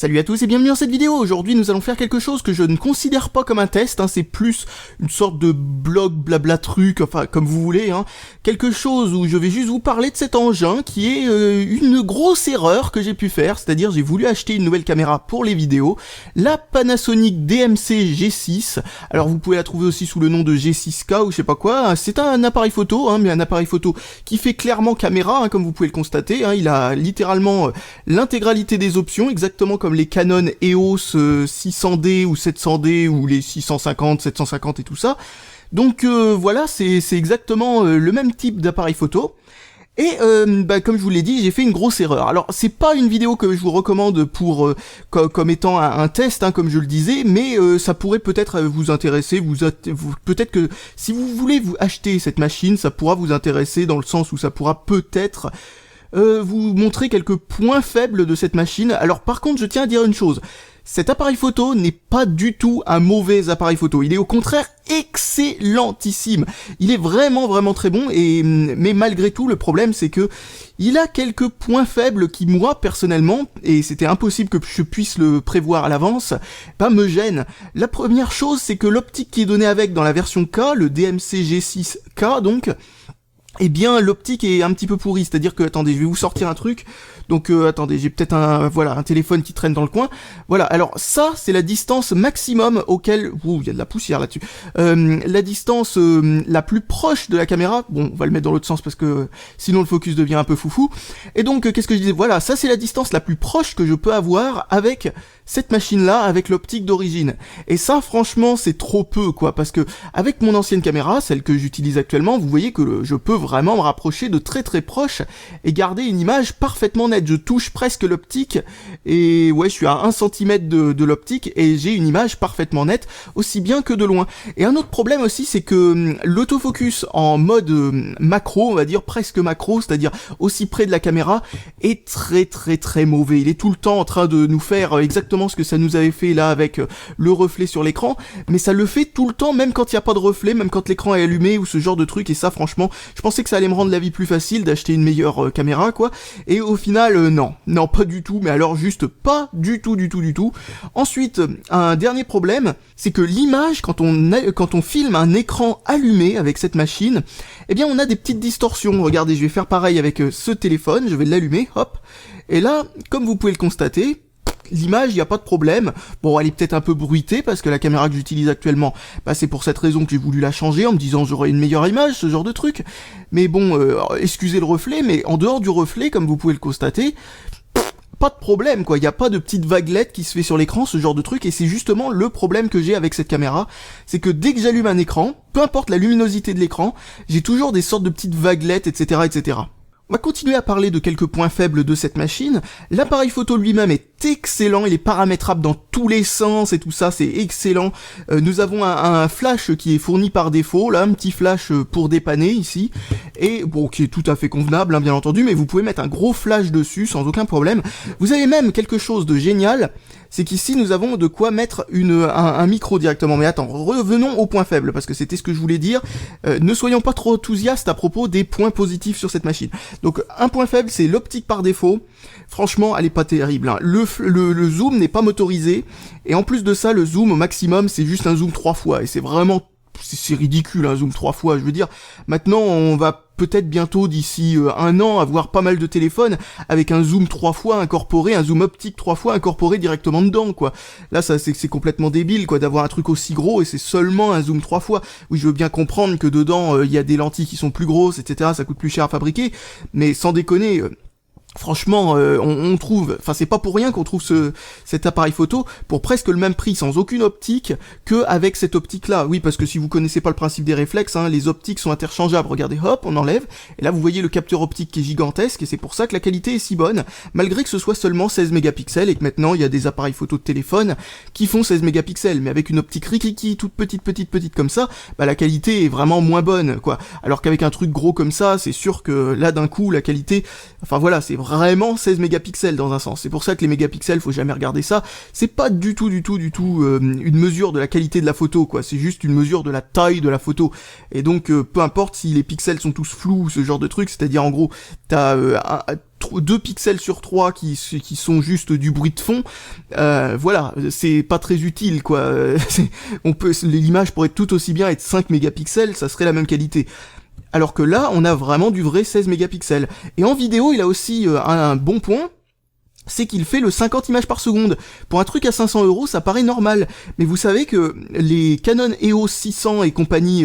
Salut à tous et bienvenue dans cette vidéo. Aujourd'hui nous allons faire quelque chose que je ne considère pas comme un test, c'est plus une sorte de blog blabla truc, enfin comme vous voulez, quelque chose où je vais juste vous parler de cet engin qui est une grosse erreur que j'ai pu faire, c'est-à-dire j'ai voulu acheter une nouvelle caméra pour les vidéos, la Panasonic DMC G6, alors vous pouvez la trouver aussi sous le nom de G6K ou je sais pas quoi, c'est un appareil photo, mais un appareil photo qui fait clairement caméra, comme vous pouvez le constater, il a littéralement l'intégralité des options, exactement comme les Canon EOS 600D ou 700D ou les 650, 750 et tout ça. Donc voilà, c'est exactement le même type d'appareil photo. Et comme je vous l'ai dit, j'ai fait une grosse erreur. Alors c'est pas une vidéo que je vous recommande pour comme étant un test, comme je le disais, mais ça pourrait peut-être vous intéresser. Peut-être que si vous voulez vous acheter cette machine, ça pourra vous intéresser dans le sens où ça pourra peut-être vous montrer quelques points faibles de cette machine. Alors par contre, je tiens à dire une chose. Cet appareil photo n'est pas du tout un mauvais appareil photo. Il est au contraire excellentissime. Il est vraiment très bon. Mais malgré tout, le problème c'est que il a quelques points faibles qui moi personnellement, et c'était impossible que je puisse le prévoir à l'avance, me gênent. La première chose, c'est que l'optique qui est donnée avec dans la version K, le DMC G6K donc, eh bien l'optique est un petit peu pourrie, c'est-à-dire que, attendez, je vais vous sortir un truc, donc attendez, j'ai peut-être un téléphone qui traîne dans le coin, voilà, alors ça c'est la distance maximum auquel, il y a de la poussière là-dessus, la distance la plus proche de la caméra, bon on va le mettre dans l'autre sens parce que sinon le focus devient un peu foufou, et donc qu'est-ce que je disais, voilà, ça c'est la distance la plus proche que je peux avoir avec cette machine-là, avec l'optique d'origine, et ça franchement c'est trop peu quoi, parce que avec mon ancienne caméra, celle que j'utilise actuellement, vous voyez que je peux vraiment me rapprocher de très proche et garder une image parfaitement nette. Je touche presque l'optique et ouais, je suis à 1 cm de l'optique et j'ai une image parfaitement nette, aussi bien que de loin. Et un autre problème aussi, c'est que l'autofocus en mode macro, on va dire presque macro, c'est-à-dire aussi près de la caméra, est très mauvais. Il est tout le temps en train de nous faire exactement ce que ça nous avait fait là avec le reflet sur l'écran, mais ça le fait tout le temps, même quand il n'y a pas de reflet, même quand l'écran est allumé ou ce genre de truc, et ça franchement, je pensais que ça allait me rendre la vie plus facile d'acheter une meilleure caméra quoi, et au final non pas du tout, mais alors juste pas du tout. Ensuite, un dernier problème, c'est que l'image, quand on filme un écran allumé avec cette machine, eh bien on a des petites distorsions. Regardez, je vais faire pareil avec ce téléphone, je vais l'allumer, hop, et là, comme vous pouvez le constater, l'image, il n'y a pas de problème. Bon, elle est peut-être un peu bruitée parce que la caméra que j'utilise actuellement, c'est pour cette raison que j'ai voulu la changer en me disant j'aurai une meilleure image, ce genre de truc. Mais bon, excusez le reflet, mais en dehors du reflet, comme vous pouvez le constater, pas de problème quoi, il n'y a pas de petite vaguelette qui se fait sur l'écran, ce genre de truc, et c'est justement le problème que j'ai avec cette caméra, c'est que dès que j'allume un écran, peu importe la luminosité de l'écran, j'ai toujours des sortes de petites vaguelettes, etc. On va continuer à parler de quelques points faibles de cette machine. L'appareil photo lui-même est excellent, il est paramétrable dans tous les sens et tout ça, c'est excellent. Nous avons un flash qui est fourni par défaut, là, un petit flash pour dépanner ici, et bon, qui est tout à fait convenable, bien entendu, mais vous pouvez mettre un gros flash dessus sans aucun problème. Vous avez même quelque chose de génial, c'est qu'ici nous avons de quoi mettre un micro directement. Mais attends, revenons aux points faibles, parce que c'était ce que je voulais dire. Ne soyons pas trop enthousiastes à propos des points positifs sur cette machine. Donc un point faible, c'est l'optique par défaut. Franchement, elle est pas terrible. Le zoom n'est pas motorisé, et en plus de ça, le zoom au maximum, c'est juste un zoom 3 fois, et c'est vraiment... c'est ridicule un zoom 3 fois, je veux dire, maintenant on va peut-être bientôt d'ici 1 an avoir pas mal de téléphones avec un zoom 3 fois incorporé, un zoom optique 3 fois incorporé directement dedans quoi. Là ça c'est complètement débile quoi d'avoir un truc aussi gros et c'est seulement un zoom 3 fois. Oui, je veux bien comprendre que dedans il y a des lentilles qui sont plus grosses, etc. Ça coûte plus cher à fabriquer, mais sans déconner... franchement, on trouve, c'est pas pour rien qu'on trouve cet appareil photo pour presque le même prix, sans aucune optique, que avec cette optique-là. Oui, parce que si vous connaissez pas le principe des réflexes, les optiques sont interchangeables. Regardez, hop, on enlève, et là vous voyez le capteur optique qui est gigantesque, et c'est pour ça que la qualité est si bonne, malgré que ce soit seulement 16 mégapixels, et que maintenant il y a des appareils photo de téléphone qui font 16 mégapixels, mais avec une optique rikiki, toute petite comme ça, la qualité est vraiment moins bonne, quoi. Alors qu'avec un truc gros comme ça, c'est sûr que là d'un coup, la qualité, voilà, c'est vraiment 16 mégapixels dans un sens. C'est pour ça que les mégapixels, faut jamais regarder ça. C'est pas du tout une mesure de la qualité de la photo, quoi. C'est juste une mesure de la taille de la photo. Et donc, peu importe si les pixels sont tous flous ou ce genre de truc, c'est-à-dire en gros, t'as 2 pixels sur 3 qui sont juste du bruit de fond, voilà, c'est pas très utile, quoi. L'image pourrait tout aussi bien être 5 mégapixels, ça serait la même qualité. Alors que là, on a vraiment du vrai 16 mégapixels. Et en vidéo, il a aussi un bon point, c'est qu'il fait le 50 images par seconde. Pour un truc à 500 €, ça paraît normal. Mais vous savez que les Canon EOS 600 et compagnie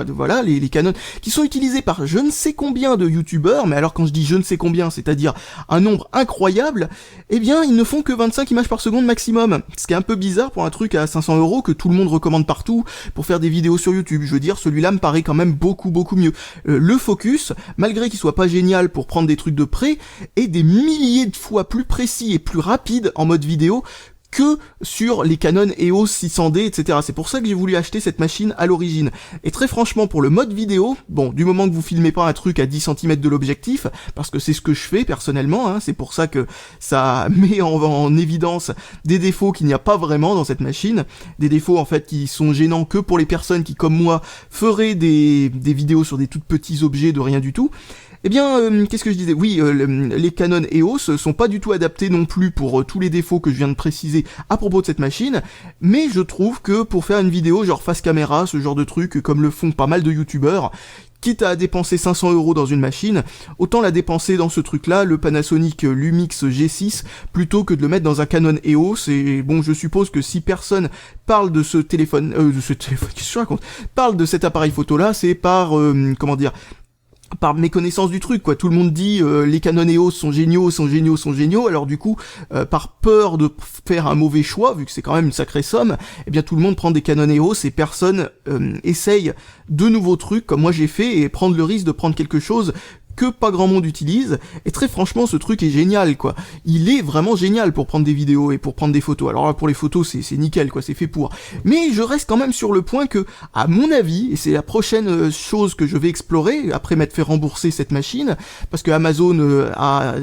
voilà, les Canon qui sont utilisés par je ne sais combien de youtubeurs, mais alors quand je dis je ne sais combien, c'est-à-dire un nombre incroyable, eh bien, ils ne font que 25 images par seconde maximum. Ce qui est un peu bizarre pour un truc à 500 € que tout le monde recommande partout pour faire des vidéos sur YouTube. Je veux dire, celui-là me paraît quand même beaucoup mieux. Le focus, malgré qu'il soit pas génial pour prendre des trucs de près, est des milliers de fois plus précis et plus rapide en mode vidéo que sur les Canon EOS 600D, etc. C'est pour ça que j'ai voulu acheter cette machine à l'origine. Et très franchement, pour le mode vidéo, bon, du moment que vous filmez pas un truc à 10 cm de l'objectif, parce que c'est ce que je fais personnellement, hein, c'est pour ça que ça met en évidence des défauts qu'il n'y a pas vraiment dans cette machine, des défauts en fait qui sont gênants que pour les personnes qui, comme moi, feraient des vidéos sur des tout petits objets de rien du tout. Eh bien, qu'est-ce que je disais? Oui, les Canon EOS sont pas du tout adaptés non plus pour tous les défauts que je viens de préciser à propos de cette machine, mais je trouve que pour faire une vidéo genre face caméra, ce genre de truc, comme le font pas mal de youtubeurs, quitte à dépenser 500 € dans une machine, autant la dépenser dans ce truc-là, le Panasonic Lumix G6, plutôt que de le mettre dans un Canon EOS. Et bon, je suppose que si personne parle de ce téléphone, qu'est-ce que je raconte, parle de cet appareil photo-là, c'est par, par méconnaissance du truc, quoi. Tout le monde dit les Canon EOS sont géniaux, alors du coup, par peur de faire un mauvais choix, vu que c'est quand même une sacrée somme, eh bien tout le monde prend des Canon EOS et personne essaye de nouveaux trucs, comme moi j'ai fait, et prendre le risque de prendre quelque chose que pas grand monde utilise, et très franchement ce truc est génial, quoi. Il est vraiment génial pour prendre des vidéos et pour prendre des photos. Alors là pour les photos c'est nickel, quoi, c'est fait pour. Mais je reste quand même sur le point que, à mon avis, et c'est la prochaine chose que je vais explorer, après m'être fait rembourser cette machine, parce que Amazon a,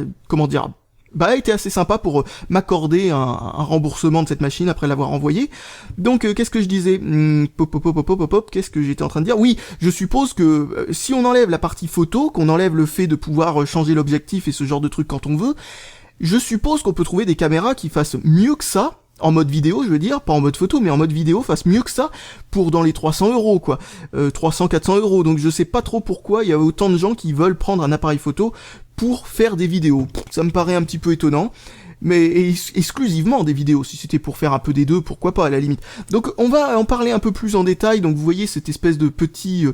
a été assez sympa pour m'accorder un remboursement de cette machine après l'avoir envoyée. Donc qu'est-ce que je disais, qu'est-ce que j'étais en train de dire? Oui, je suppose que si on enlève la partie photo, qu'on enlève le fait de pouvoir changer l'objectif et ce genre de truc quand on veut, je suppose qu'on peut trouver des caméras qui fassent mieux que ça, en mode vidéo, je veux dire, pas en mode photo, mais en mode vidéo, fassent mieux que ça, pour dans les 300 €, quoi. 300-400 €, donc je sais pas trop pourquoi il y a autant de gens qui veulent prendre un appareil photo pour faire des vidéos. Ça me paraît un petit peu étonnant, mais exclusivement des vidéos. Si c'était pour faire un peu des deux, pourquoi pas, à la limite. Donc on va en parler un peu plus en détail. Donc vous voyez cette espèce de petit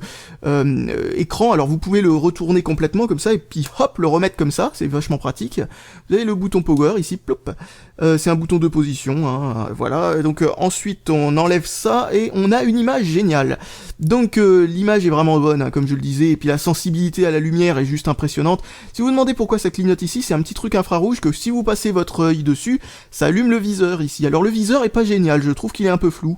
écran, alors vous pouvez le retourner complètement comme ça, et puis hop, le remettre comme ça, c'est vachement pratique. Vous avez le bouton power ici, plop. C'est un bouton de position, hein, voilà. Donc ensuite on enlève ça et on a une image géniale. Donc l'image est vraiment bonne, hein, comme je le disais, et puis la sensibilité à la lumière est juste impressionnante. Si vous vous demandez pourquoi ça clignote ici, c'est un petit truc infrarouge que si vous passez votre œil dessus, ça allume le viseur ici. Alors le viseur est pas génial, je trouve qu'il est un peu flou.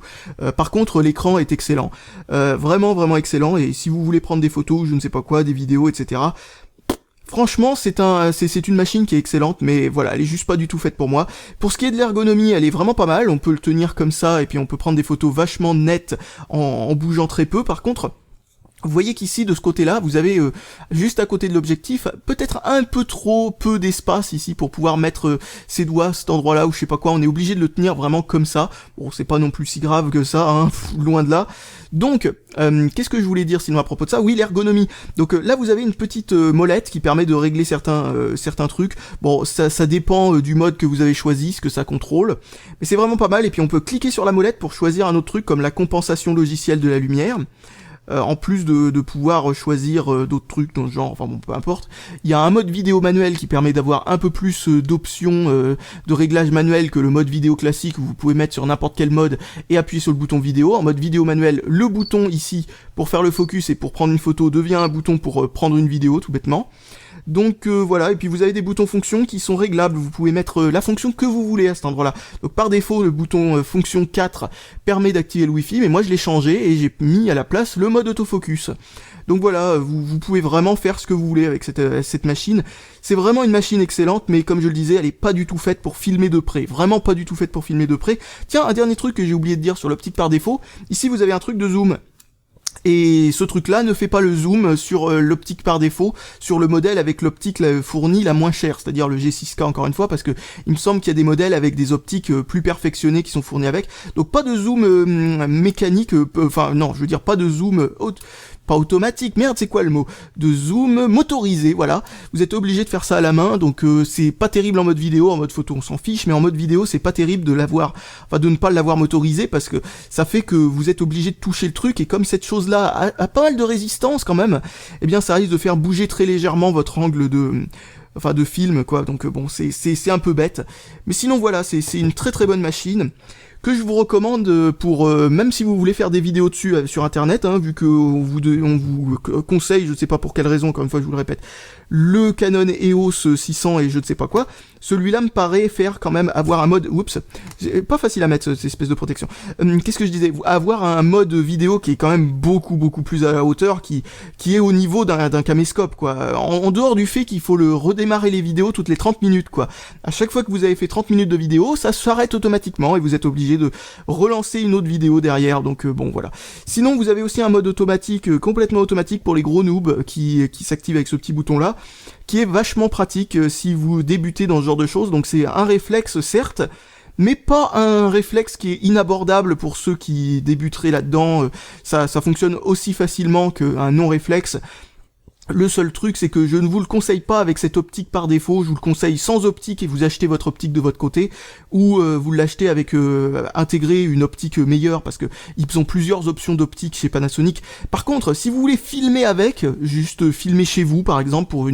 Par contre l'écran est excellent, vraiment excellent. Et si vous voulez prendre des photos, je ne sais pas quoi, des vidéos, etc. Franchement, c'est une machine qui est excellente, mais voilà, elle est juste pas du tout faite pour moi. Pour ce qui est de l'ergonomie, elle est vraiment pas mal, on peut le tenir comme ça, et puis on peut prendre des photos vachement nettes en bougeant très peu. Par contre, vous voyez qu'ici, de ce côté-là, vous avez, juste à côté de l'objectif, peut-être un peu trop peu d'espace ici pour pouvoir mettre ses doigts à cet endroit-là, ou je sais pas quoi. On est obligé de le tenir vraiment comme ça. Bon, c'est pas non plus si grave que ça, hein, loin de là. Donc, qu'est-ce que je voulais dire sinon à propos de ça? Oui, l'ergonomie. Donc là, vous avez une petite molette qui permet de régler certains trucs. Bon, ça dépend du mode que vous avez choisi, ce que ça contrôle. Mais c'est vraiment pas mal. Et puis on peut cliquer sur la molette pour choisir un autre truc comme la compensation logicielle de la lumière. En plus de pouvoir choisir d'autres trucs dans ce genre, enfin bon, peu importe. Il y a un mode vidéo manuel qui permet d'avoir un peu plus d'options de réglage manuel que le mode vidéo classique, où vous pouvez mettre sur n'importe quel mode et appuyer sur le bouton vidéo. En mode vidéo manuel, le bouton ici pour faire le focus et pour prendre une photo devient un bouton pour prendre une vidéo, tout bêtement. Donc voilà, et puis vous avez des boutons fonctions qui sont réglables, vous pouvez mettre la fonction que vous voulez à cet endroit-là. Donc par défaut, le bouton fonction 4 permet d'activer le Wi-Fi, mais moi je l'ai changé et j'ai mis à la place le mode autofocus. Donc voilà, vous pouvez vraiment faire ce que vous voulez avec cette machine. C'est vraiment une machine excellente, mais comme je le disais, elle est pas du tout faite pour filmer de près. Vraiment pas du tout faite pour filmer de près. Tiens, un dernier truc que j'ai oublié de dire sur l'optique par défaut. Ici, vous avez un truc de zoom. Et ce truc-là ne fait pas le zoom sur l'optique par défaut, sur le modèle avec l'optique fournie la moins chère, c'est-à-dire le G6K encore une fois, parce que il me semble qu'il y a des modèles avec des optiques plus perfectionnées qui sont fournies avec. Donc pas de zoom mécanique, enfin non, je veux dire pas de zoom pas automatique, merde c'est quoi le mot, de zoom motorisé, voilà, vous êtes obligé de faire ça à la main, donc c'est pas terrible en mode vidéo, en mode photo on s'en fiche, mais en mode vidéo c'est pas terrible de l'avoir, enfin de ne pas l'avoir motorisé, parce que ça fait que vous êtes obligé de toucher le truc, et comme cette chose-là a pas mal de résistance quand même, eh bien ça risque de faire bouger très légèrement votre angle de film, quoi, donc bon, c'est un peu bête, mais sinon voilà, c'est une très très bonne machine, que je vous recommande pour, même si vous voulez faire des vidéos dessus sur internet, hein, vu que on vous conseille, je sais pas pour quelle raison, encore une fois je vous le répète, le Canon EOS 600 et je ne sais pas quoi, celui-là me paraît faire quand même avoir un mode, oups, pas facile à mettre cette espèce de protection, qu'est-ce que je disais, avoir un mode vidéo qui est quand même beaucoup plus à la hauteur, qui est au niveau d'un caméscope, quoi, en dehors du fait qu'il faut le redémarrer les vidéos toutes les 30 minutes, quoi, à chaque fois que vous avez fait 30 minutes de vidéo, ça s'arrête automatiquement et vous êtes obligé de relancer une autre vidéo derrière, donc bon voilà. Sinon vous avez aussi un mode automatique, complètement automatique pour les gros noobs, qui s'active avec ce petit bouton là, qui est vachement pratique si vous débutez dans ce genre de choses, donc c'est un réflexe certes, mais pas un réflexe qui est inabordable pour ceux qui débuteraient là-dedans, ça fonctionne aussi facilement qu'un non-réflexe. Le seul truc, c'est que je ne vous le conseille pas avec cette optique par défaut, je vous le conseille sans optique et vous achetez votre optique de votre côté, ou vous l'achetez avec intégrer une optique meilleure, parce que ils ont plusieurs options d'optique chez Panasonic. Par contre, si vous voulez filmer avec, juste filmer chez vous par exemple pour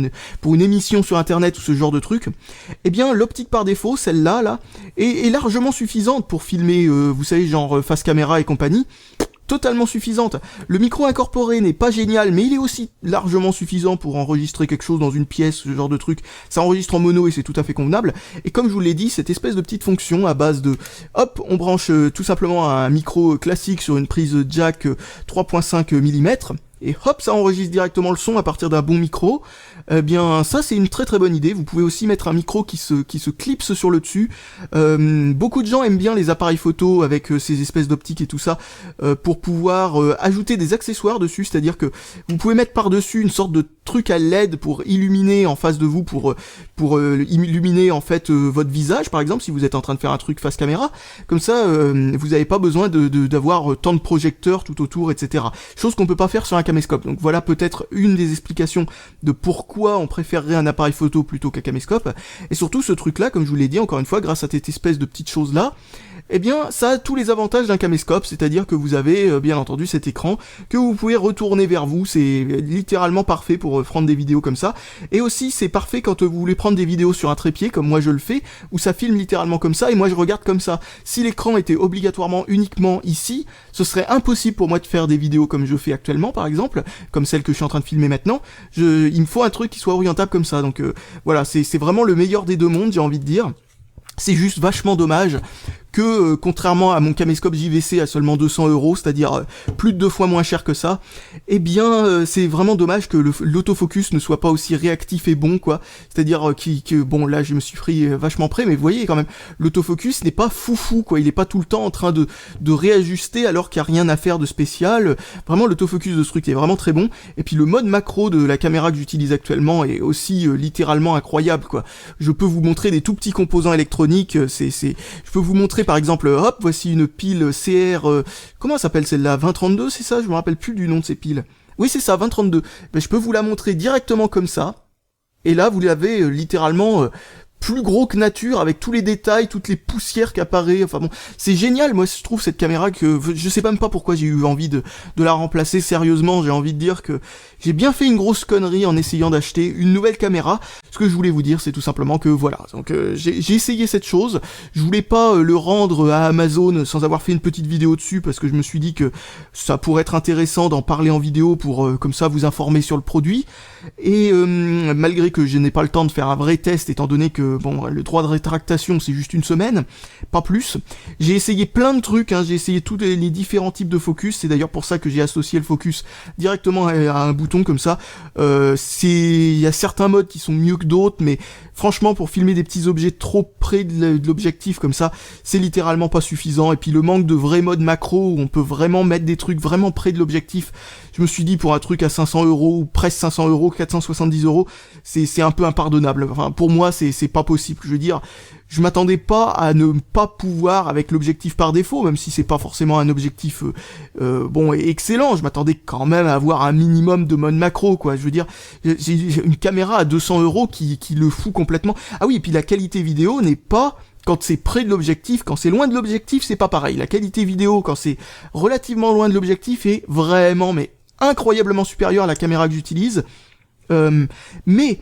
une émission sur internet ou ce genre de truc, eh bien l'optique par défaut, celle-là, est largement suffisante pour filmer, vous savez, genre face caméra et compagnie. Totalement suffisante. Le micro incorporé n'est pas génial, mais il est aussi largement suffisant pour enregistrer quelque chose dans une pièce, ce genre de truc. Ça enregistre en mono et c'est tout à fait convenable. Et comme je vous l'ai dit, cette espèce de petite fonction à base de, hop, on branche tout simplement un micro classique sur une prise jack 3.5 mm, et hop, ça enregistre directement le son à partir d'un bon micro. Eh bien, ça c'est une très très bonne idée. Vous pouvez aussi mettre un micro qui se clipse sur le dessus. Beaucoup de gens aiment bien les appareils photo avec ces espèces d'optiques et tout ça, pour pouvoir ajouter des accessoires dessus, c'est-à-dire que vous pouvez mettre par-dessus une sorte de truc à LED pour illuminer en face de vous, pour illuminer en fait votre visage, par exemple, si vous êtes en train de faire un truc face caméra. Comme ça, vous n'avez pas besoin d'avoir tant de projecteurs tout autour, etc. Chose qu'on peut pas faire sur un caméscope. Donc voilà peut-être une des explications de pourquoi on préférerait un appareil photo plutôt qu'un caméscope. Et surtout ce truc-là, comme je vous l'ai dit, encore une fois, grâce à cette espèce de petite chose-là, eh bien, ça a tous les avantages d'un caméscope, c'est-à-dire que vous avez, bien entendu, cet écran que vous pouvez retourner vers vous, c'est littéralement parfait pour prendre des vidéos comme ça, et aussi c'est parfait quand vous voulez prendre des vidéos sur un trépied, comme moi je le fais, où ça filme littéralement comme ça, et moi je regarde comme ça. Si l'écran était obligatoirement uniquement ici, ce serait impossible pour moi de faire des vidéos comme je fais actuellement, par exemple, comme celle que je suis en train de filmer maintenant. Il me faut un truc qui soit orientable comme ça, donc voilà, c'est vraiment le meilleur des deux mondes, j'ai envie de dire. C'est juste vachement dommage que, contrairement à mon caméscope JVC à seulement 200 €, c'est-à-dire plus de 2 fois moins cher que ça, eh bien, c'est vraiment dommage que l'autofocus ne soit pas aussi réactif et bon, quoi. C'est-à-dire bon, là, je me suis pris vachement près, mais vous voyez, quand même, l'autofocus n'est pas foufou, quoi. Il est pas tout le temps en train de réajuster alors qu'il n'y a rien à faire de spécial. Vraiment, l'autofocus de ce truc est vraiment très bon. Et puis, le mode macro de la caméra que j'utilise actuellement est aussi littéralement incroyable, quoi. Je peux vous montrer des tout petits composants électroniques, je peux vous montrer par exemple, hop, voici une pile CR, comment s'appelle celle-là, 2032, c'est ça? Je me rappelle plus du nom de ces piles. Oui, c'est ça, 2032. Ben, je peux vous la montrer directement comme ça. Et là, vous l'avez littéralement plus gros que nature, avec tous les détails, toutes les poussières qui apparaissent. Enfin bon, c'est génial. Moi, je trouve cette caméra que je sais même pas pourquoi j'ai eu envie de la remplacer. Sérieusement, j'ai envie de dire que j'ai bien fait une grosse connerie en essayant d'acheter une nouvelle caméra. Ce que je voulais vous dire, c'est tout simplement que voilà. Donc j'ai essayé cette chose. Je voulais pas le rendre à Amazon sans avoir fait une petite vidéo dessus, parce que je me suis dit que ça pourrait être intéressant d'en parler en vidéo pour comme ça vous informer sur le produit. Et malgré que je n'ai pas le temps de faire un vrai test, étant donné que bon, le droit de rétractation c'est juste une semaine, pas plus. J'ai essayé plein de trucs, hein, j'ai essayé tous les différents types de focus, c'est d'ailleurs pour ça que j'ai associé le focus directement à un bouton comme ça. Il y a certains modes qui sont mieux que d'autres, mais franchement pour filmer des petits objets trop près de l'objectif comme ça, c'est littéralement pas suffisant. Et puis le manque de vrais modes macro où on peut vraiment mettre des trucs vraiment près de l'objectif, je me suis dit pour un truc à 500 euros ou presque 500 euros, 470 euros, c'est un peu impardonnable. Enfin pour moi c'est pas possible. Je veux dire, je m'attendais pas à ne pas pouvoir avec l'objectif par défaut, même si c'est pas forcément un objectif bon et excellent. Je m'attendais quand même à avoir un minimum de mode macro, quoi. Je veux dire, j'ai une caméra à 200 euros qui le fout complètement. Ah oui, et puis la qualité vidéo n'est pas, quand c'est près de l'objectif, quand c'est loin de l'objectif, c'est pas pareil. La qualité vidéo, quand c'est relativement loin de l'objectif, est vraiment, mais incroyablement supérieure à la caméra que j'utilise. Mais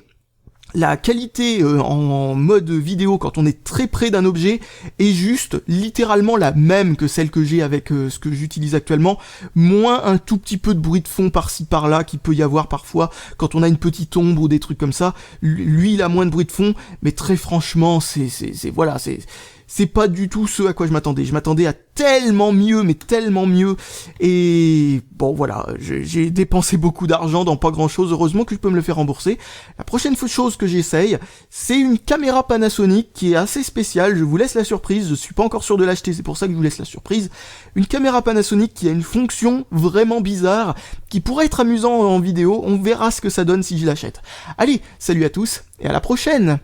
la qualité en mode vidéo quand on est très près d'un objet est juste littéralement la même que celle que j'ai avec ce que j'utilise actuellement, moins un tout petit peu de bruit de fond par-ci par-là qui peut y avoir parfois quand on a une petite ombre ou des trucs comme ça. Lui il a moins de bruit de fond, mais très franchement c'est pas du tout ce à quoi je m'attendais. Je m'attendais à tellement mieux, mais tellement mieux. Et bon, voilà, j'ai dépensé beaucoup d'argent dans pas grand-chose. Heureusement que je peux me le faire rembourser. La prochaine chose que j'essaye, c'est une caméra Panasonic qui est assez spéciale. Je vous laisse la surprise. Je suis pas encore sûr de l'acheter, c'est pour ça que je vous laisse la surprise. Une caméra Panasonic qui a une fonction vraiment bizarre, qui pourrait être amusant en vidéo. On verra ce que ça donne si je l'achète. Allez, salut à tous et à la prochaine!